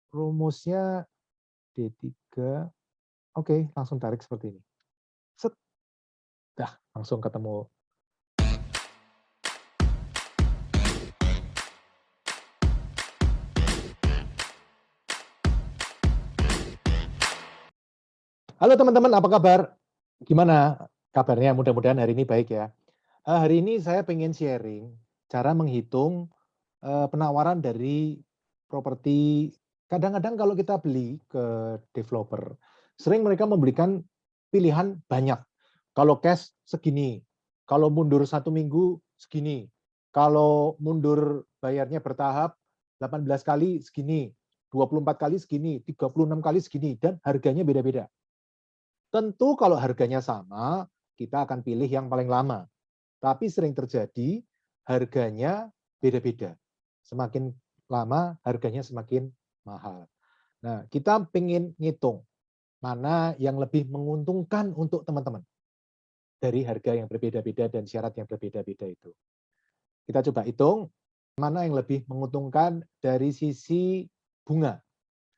rumusnya D3. Oke, langsung tarik seperti ini. Set. Dah, langsung ketemu. Halo teman-teman, apa kabar? Gimana kabarnya? Mudah-mudahan hari ini baik ya. Hari ini saya pengen sharing cara menghitung penawaran dari properti. Kadang-kadang kalau kita beli ke developer, sering mereka memberikan pilihan banyak. Kalau cash segini, kalau mundur 1 minggu segini, kalau mundur bayarnya bertahap 18 kali segini, 24 kali segini, 36 kali segini, dan harganya beda-beda. Tentu kalau harganya sama, kita akan pilih yang paling lama. Tapi sering terjadi harganya beda-beda. Semakin lama harganya semakin mahal. Nah, kita ingin ngitung mana yang lebih menguntungkan untuk teman-teman dari harga yang berbeda-beda dan syarat yang berbeda-beda itu. Kita coba hitung mana yang lebih menguntungkan dari sisi bunga.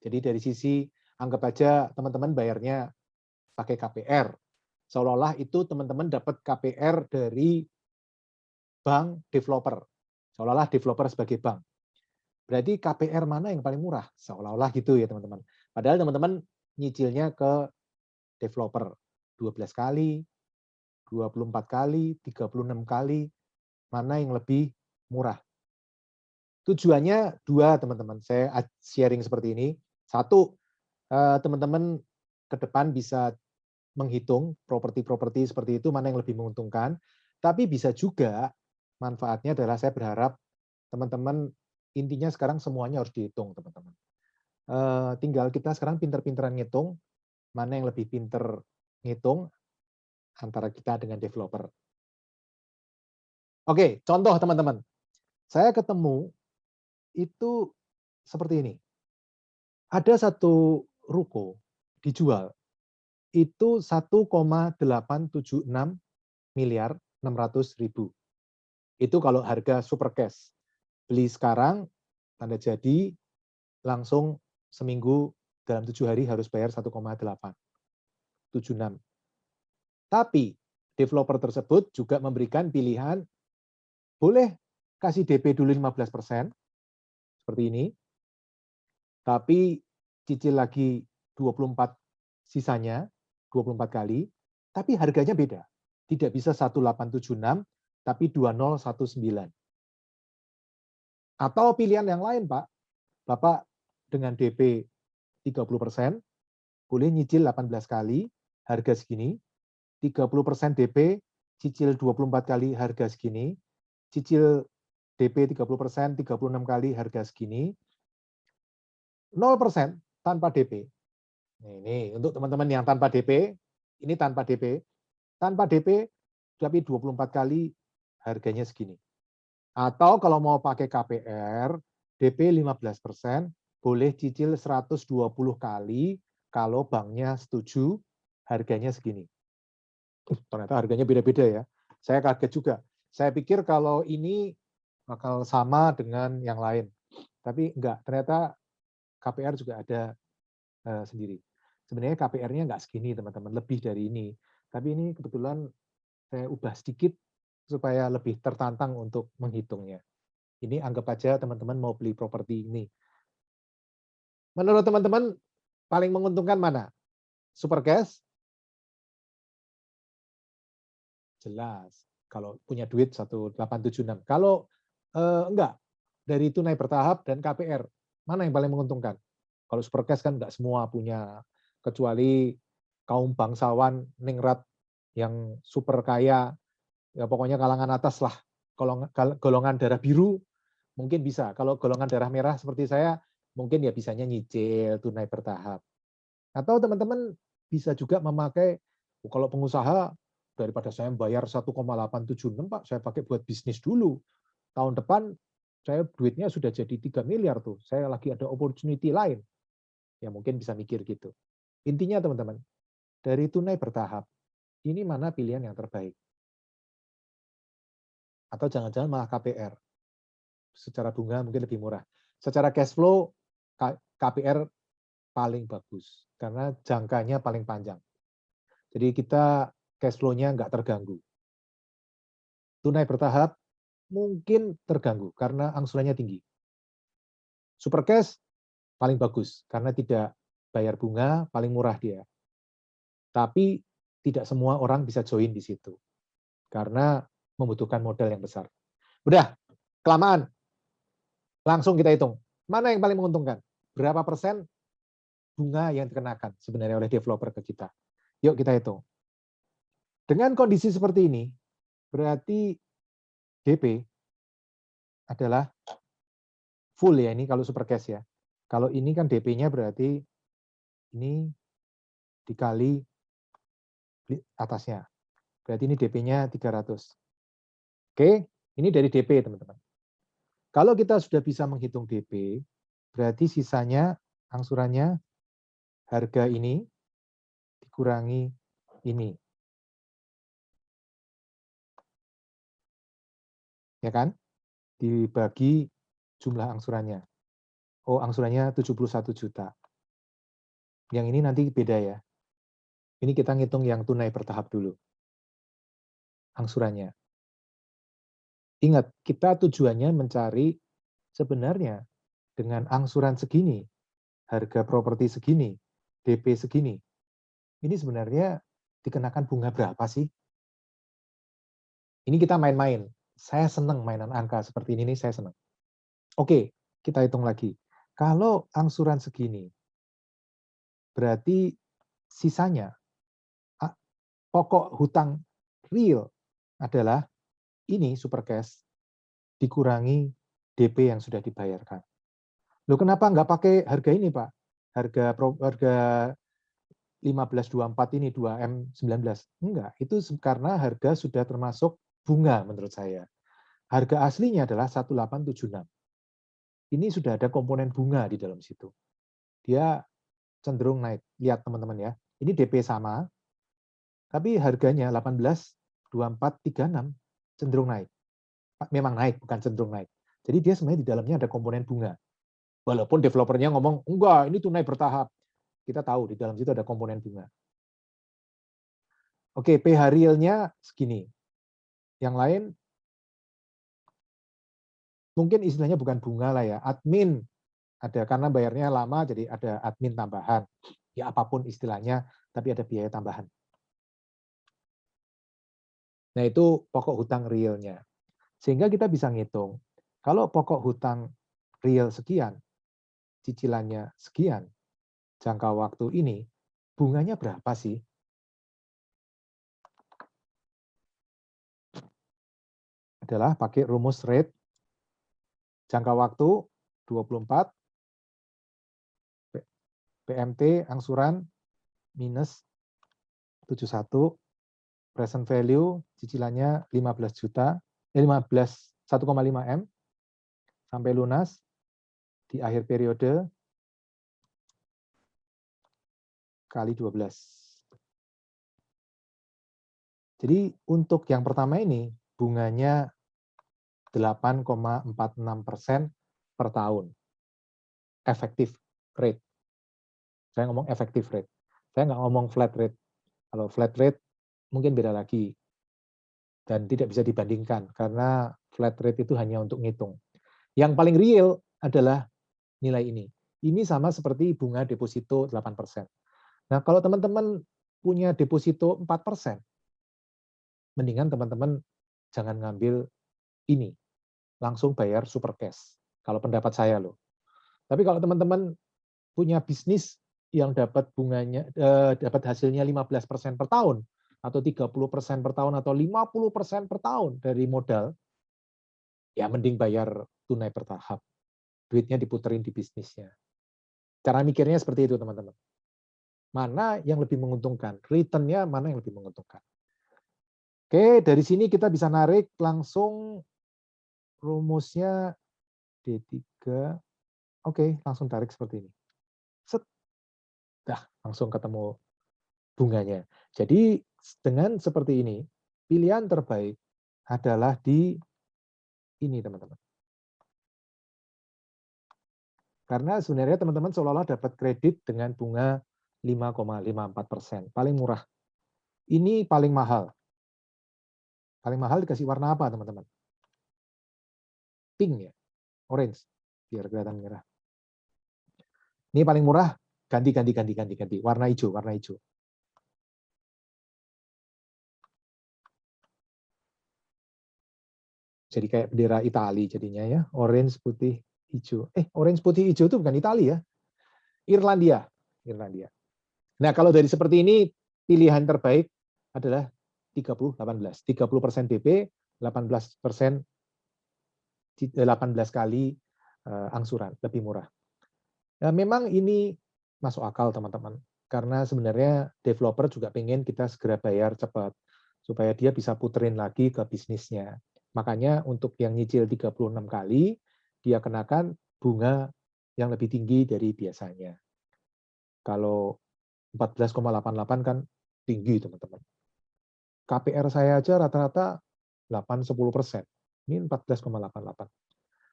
Jadi dari sisi anggap aja teman-teman bayarnya pakai KPR. Seolah-olah itu teman-teman dapat KPR dari bank developer. Seolah-olah developer sebagai bank. Berarti KPR mana yang paling murah? Seolah-olah gitu ya teman-teman. Padahal teman-teman nyicilnya ke developer 12 kali, 24 kali, 36 kali, mana yang lebih murah. Tujuannya dua teman-teman, saya sharing seperti ini. Satu, teman-teman ke depan bisa menghitung properti-properti seperti itu mana yang lebih menguntungkan, tapi bisa juga manfaatnya adalah saya berharap teman-teman intinya sekarang semuanya harus dihitung teman-teman. Tinggal kita sekarang pinter-pinteran ngitung mana yang lebih pinter ngitung antara kita dengan developer. Oke, contoh teman-teman. Saya ketemu itu seperti ini. Ada satu ruko dijual itu 1,876 miliar 600.000. Itu kalau harga super cash. Beli sekarang, tanda jadi, langsung seminggu dalam 7 hari harus bayar 1,876. Tapi developer tersebut juga memberikan pilihan, boleh kasih DP dulu 15%, seperti ini, tapi cicil lagi 24 sisanya, 24 kali, tapi harganya beda. Tidak bisa 1,876, tapi 2,019. Atau pilihan yang lain, Pak. Bapak dengan DP 30%, boleh nyicil 18 kali, harga segini, 30% DP, cicil 24 kali, harga segini, cicil DP 30%, 36 kali, harga segini, 0% tanpa DP. Ini untuk teman-teman yang tanpa DP, ini tanpa DP. Tanpa DP, tapi 24 kali, harganya segini. Atau kalau mau pakai KPR, DP 15%, boleh cicil 120 kali, kalau banknya setuju, harganya segini. Ternyata harganya beda-beda ya. Saya kaget juga. Saya pikir kalau ini bakal sama dengan yang lain. Tapi enggak, ternyata KPR juga ada sendiri. Sebenarnya KPR-nya enggak segini teman-teman, lebih dari ini. Tapi ini kebetulan saya ubah sedikit supaya lebih tertantang untuk menghitungnya. Ini anggap aja teman-teman mau beli properti ini. Menurut teman-teman paling menguntungkan mana? Super cash? Jelas. Kalau punya duit 1,876. Kalau enggak, dari tunai bertahap dan KPR, mana yang paling menguntungkan? Kalau super cash kan enggak semua punya, kecuali kaum bangsawan ningrat yang super kaya, ya pokoknya kalangan atas lah. Golongan darah biru mungkin bisa. Kalau golongan darah merah seperti saya, mungkin ya bisanya nyicil, tunai bertahap. Atau teman-teman bisa juga memakai, kalau pengusaha, daripada saya bayar 1,876 Pak, saya pakai buat bisnis dulu. Tahun depan saya duitnya sudah jadi 3 miliar tuh. Saya lagi ada opportunity lain. Ya mungkin bisa mikir gitu. Intinya teman-teman, dari tunai bertahap, ini mana pilihan yang terbaik? Atau jangan-jangan malah KPR. Secara bunga mungkin lebih murah. Secara cash flow, KPR paling bagus karena jangkanya paling panjang. Jadi kita cash flow-nya nggak terganggu. Tunai bertahap mungkin terganggu karena angsurannya tinggi. Super cash paling bagus karena tidak bayar bunga, paling murah dia. Tapi tidak semua orang bisa join di situ karena membutuhkan modal yang besar. Udah, kelamaan. Langsung kita hitung. Mana yang paling menguntungkan? Berapa persen bunga yang dikenakan sebenarnya oleh developer ke kita? Yuk kita hitung. Dengan kondisi seperti ini, berarti DP adalah full ya, ini kalau super cash ya. Kalau ini kan DP-nya berarti ini dikali atasnya. Berarti ini DP-nya 300. Oke, ini dari DP teman-teman. Kalau kita sudah bisa menghitung DP, berarti sisanya angsurannya harga ini dikurangi ini. Ya kan? Dibagi jumlah angsurannya. Oh, angsurannya 71 juta. Yang ini nanti beda ya. Ini kita ngitung yang tunai bertahap dulu. Angsurannya. Ingat, kita tujuannya mencari sebenarnya dengan angsuran segini, harga properti segini, DP segini. Ini sebenarnya dikenakan bunga berapa sih? Ini kita main-main. Saya senang mainan angka seperti ini, saya senang. Oke, kita hitung lagi. Kalau angsuran segini, berarti sisanya pokok hutang real adalah ini super cash dikurangi DP yang sudah dibayarkan. Loh, kenapa nggak pakai harga ini, Pak? Harga 1524 ini 2M19. Enggak, itu karena harga sudah termasuk bunga menurut saya. Harga aslinya adalah 1876. Ini sudah ada komponen bunga di dalam situ. Dia cenderung naik. Lihat teman-teman ya. Ini DP sama, tapi harganya 182436 cenderung naik. Memang naik, bukan cenderung naik. Jadi dia sebenarnya di dalamnya ada komponen bunga. Walaupun developernya ngomong, enggak, ini tunai bertahap. Kita tahu di dalam situ ada komponen bunga. Oke, PH real-nya segini. Yang lain, mungkin istilahnya bukan bunga lah ya, admin. Ada, karena bayarnya lama, jadi ada admin tambahan. Ya apapun istilahnya, tapi ada biaya tambahan. Nah itu pokok hutang realnya. Sehingga kita bisa ngitung, kalau pokok hutang real sekian, cicilannya sekian, jangka waktu ini, bunganya berapa sih? Adalah pakai rumus rate, jangka waktu 24, PMT angsuran minus 71, present value cicilannya 15 juta, 1,5 M, sampai lunas di akhir periode kali 12. Jadi untuk yang pertama ini bunganya 8,46% per tahun. Efektif rate. Saya ngomong efektif rate. Saya nggak ngomong flat rate. Kalau flat rate mungkin beda lagi. Dan tidak bisa dibandingkan karena flat rate itu hanya untuk ngitung. Yang paling real adalah nilai ini. Ini sama seperti bunga deposito 8%. Nah, kalau teman-teman punya deposito 4%, mendingan teman-teman jangan ngambil ini. Langsung bayar super cash. Kalau pendapat saya loh. Tapi kalau teman-teman punya bisnis yang dapat bunganya, dapat hasilnya 15% per tahun, atau 30% per tahun, atau 50% per tahun dari modal, ya mending bayar tunai bertahap. Duitnya diputerin di bisnisnya. Cara mikirnya seperti itu, teman-teman. Mana yang lebih menguntungkan? Return-nya mana yang lebih menguntungkan? Oke, dari sini kita bisa narik langsung rumusnya D3. Oke, langsung tarik seperti ini. Set. Dah, langsung ketemu bunganya. Jadi dengan seperti ini, pilihan terbaik adalah di ini, teman-teman. Karena sebenarnya teman-teman seolah-olah dapat kredit dengan bunga 5,54%. Paling murah. Ini paling mahal. Paling mahal dikasih warna apa, teman-teman? Pink ya? Orange. Biar kelihatan merah. Ini paling murah, ganti. Warna hijau. Jadi kayak bendera Italia jadinya ya. Orange, putih, hijau. Orange, putih, hijau itu bukan Italia ya. Irlandia. Nah, kalau dari seperti ini, pilihan terbaik adalah 30-18. 30% DP, 18% 18 kali angsuran, lebih murah. Nah, memang ini masuk akal, teman-teman. Karena sebenarnya developer juga pengen kita segera bayar cepat, supaya dia bisa puterin lagi ke bisnisnya. Makanya untuk yang nyicil 36 kali, dia kenakan bunga yang lebih tinggi dari biasanya. Kalau 14,88 kan tinggi, teman-teman. KPR saya aja rata-rata 8-10%. Ini 14,88.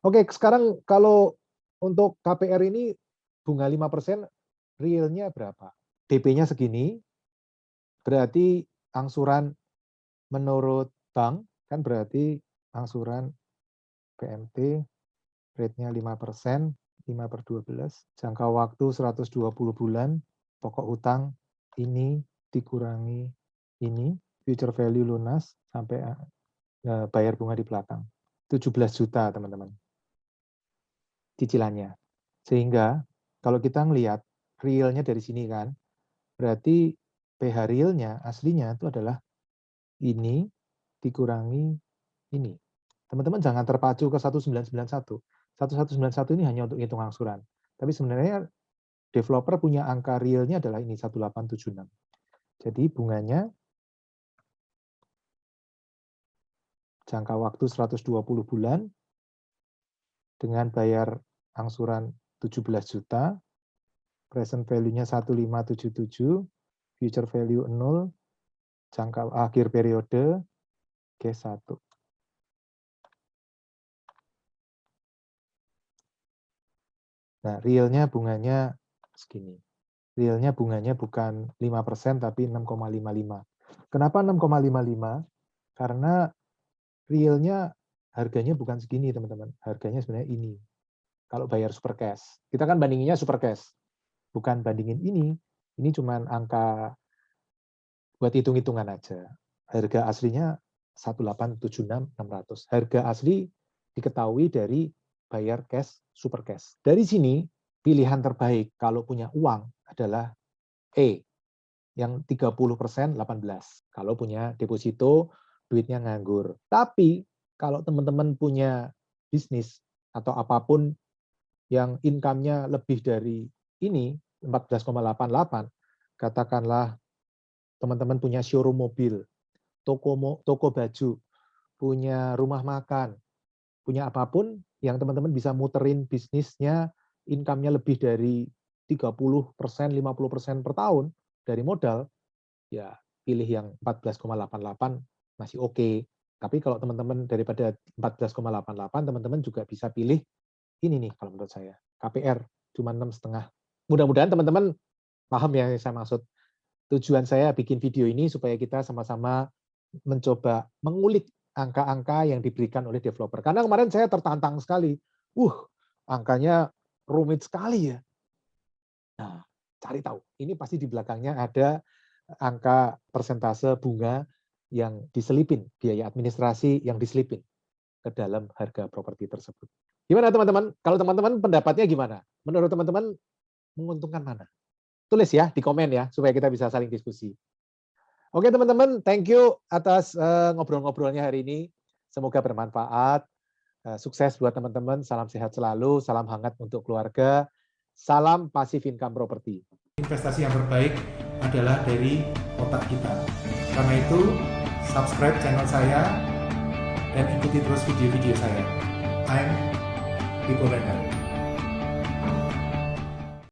Oke, sekarang kalau untuk KPR ini bunga 5%, realnya berapa? DP-nya segini, berarti angsuran menurut bank, kan berarti angsuran PMT, rate-nya 5%, 5/12, jangka waktu 120 bulan, pokok hutang ini dikurangi ini, future value lunas, sampai bayar bunga di belakang. 17 juta, teman-teman, cicilannya. Sehingga kalau kita ngelihat realnya dari sini kan, berarti PH realnya aslinya itu adalah ini dikurangi ini. Teman-teman jangan terpacu ke 1991. 1191 ini hanya untuk hitung angsuran. Tapi sebenarnya developer punya angka realnya adalah ini 1876. Jadi bunganya jangka waktu 120 bulan dengan bayar angsuran 17 juta, present value-nya 1577, future value 0, jangka akhir periode G1. Nah, realnya bunganya segini. Realnya bunganya bukan 5% tapi 6,55. Kenapa 6,55? Karena realnya harganya bukan segini, teman-teman. Harganya sebenarnya ini. Kalau bayar super cash. Kita kan bandinginnya super cash. Bukan bandingin ini. Ini cuma angka buat hitung-hitungan aja. Harga aslinya 1876.600. Harga asli diketahui dari bayar cash, super cash. Dari sini, pilihan terbaik kalau punya uang adalah E, yang 30% 18. Kalau punya deposito, duitnya nganggur. Tapi, kalau teman-teman punya bisnis atau apapun yang income-nya lebih dari ini, 14,88, katakanlah teman-teman punya showroom mobil, toko baju, punya rumah makan, punya apapun yang teman-teman bisa muterin bisnisnya, income-nya lebih dari 30%, 50% per tahun dari modal, ya pilih yang 14,88 masih oke. Tapi kalau teman-teman daripada 14,88, teman-teman juga bisa pilih ini nih kalau menurut saya, KPR cuma 6,5. Mudah-mudahan teman-teman paham ya yang saya maksud. Tujuan saya bikin video ini supaya kita sama-sama mencoba mengulik angka-angka yang diberikan oleh developer. Karena kemarin saya tertantang sekali. Angkanya rumit sekali ya. Nah, cari tahu. Ini pasti di belakangnya ada angka persentase bunga yang diselipin, biaya administrasi yang diselipin ke dalam harga properti tersebut. Gimana teman-teman? Kalau teman-teman pendapatnya gimana? Menurut teman-teman menguntungkan mana? Tulis ya di komen ya, supaya kita bisa saling diskusi. Oke teman-teman, thank you atas ngobrol-ngobrolnya hari ini. Semoga bermanfaat. Sukses buat teman-teman, salam sehat selalu, salam hangat untuk keluarga, salam passive income property. Investasi yang terbaik adalah dari otak kita. Karena itu, subscribe channel saya dan ikuti terus video-video saya. I'm Rico Lendar.